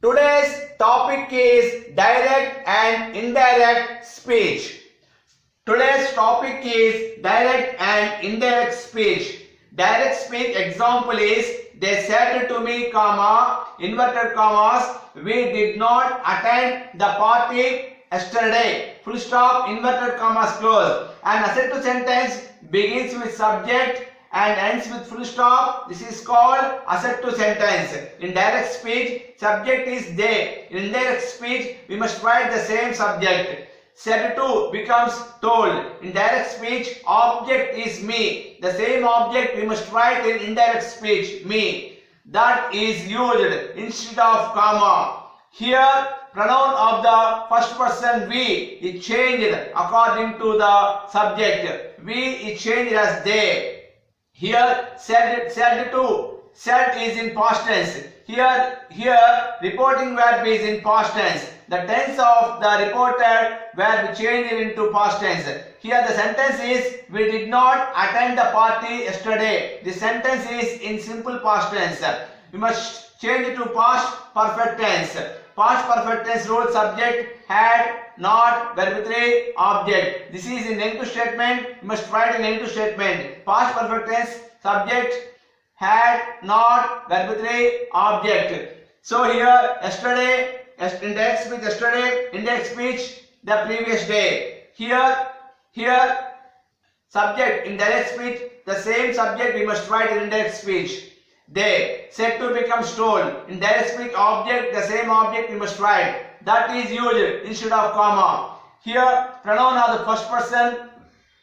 Today's topic is direct and indirect speech. Today's topic is direct and indirect speech. Direct speech example is, they said to me, comma, inverted commas, we did not attend the party yesterday. Full stop, inverted commas close. An assertive sentence begins with subject and ends with full stop. This is called assertive sentence. In direct speech, subject is they. In indirect speech, we must write the same subject. Said to becomes told. In direct speech, object is me. The same object we must write in indirect speech, me. That is used instead of comma. Here, pronoun of the first person we is changed according to the subject. We is changed as they. Here, said to. Said is in past tense. Here, reporting verb is in past tense. The tense of the reported verb changed into past tense. Here the sentence is, we did not attend the party yesterday. The sentence is in simple past tense. We must change it to past perfect tense. Past perfect tense rule, subject, had, not, verb 3, object. This is in negative statement. You must write in negative statement. Past perfect tense, subject, had, not, verb 3, object. So here, yesterday, index speech yesterday, index speech the previous day. Here, subject, indirect speech, the same subject we must write in indirect speech. They, said to becomes told. In direct speech, object, the same object we must write. That is used instead of comma. Here, pronoun of the first person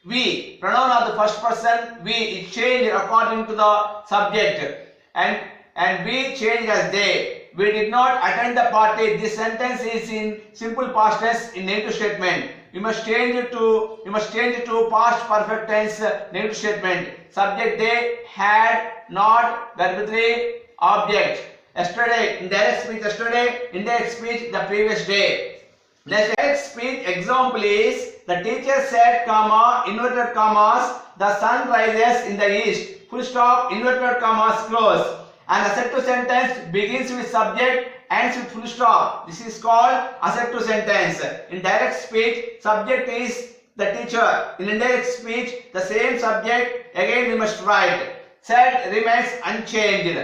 we. Pronoun of the first person we is changed according to the subject. And we changed as they. We did not attend the party. This sentence is in simple past tense in negative statement. You must change it to past perfect tense negative statement. Subject they, had, not, verb 3, object. Yesterday, indirect speech yesterday, indirect speech the previous day. Next direct speech example is, the teacher said, comma, inverted commas, the sun rises in the east. Full stop, inverted commas close. An assertive sentence begins with subject, ends with full stop. This is called assertive sentence. In direct speech, subject is the teacher. In indirect speech, the same subject again we must write. Said remains unchanged.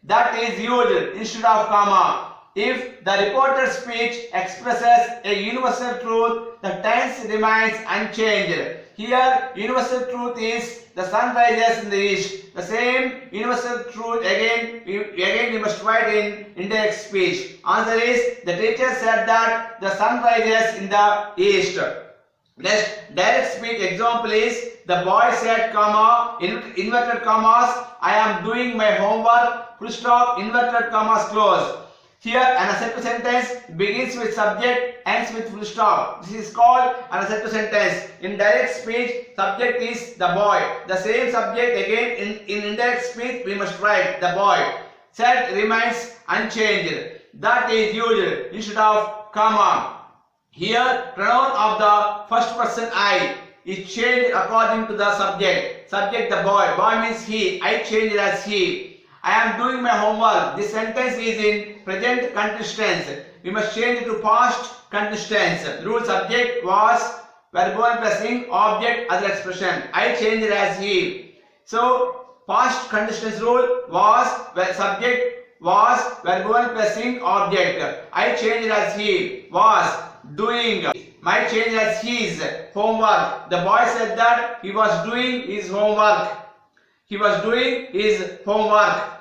That is used instead of comma. If the reported speech expresses a universal truth, the tense remains unchanged. Here, universal truth is the sun rises in the east. The same universal truth again we must write in indirect speech. Answer is, the teacher said that the sun rises in the east. Next direct speech example is, the boy said, comma, inverted commas, I am doing my homework, full stop, inverted commas close. Here an assertive sentence begins with subject, ends with full stop. This is called an assertive sentence. In direct speech, subject is the boy. The same subject again in indirect speech we must write the boy. Said remains unchanged. That is used instead of comma. Here pronoun of the first person I is changed according to the subject. Subject the boy. Boy means he. I changed as he. I am doing my homework. This sentence is in present continuous tense. We must change it to past continuous tense. Rule, subject was, verb 1 plus ing, object other expression. I changed it as he. So past continuous tense rule was, subject was, verb 1 plus ing, object. I changed it as he was doing. My change as his homework. The boy said that he was doing his homework. He was doing his homework.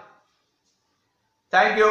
Thank you.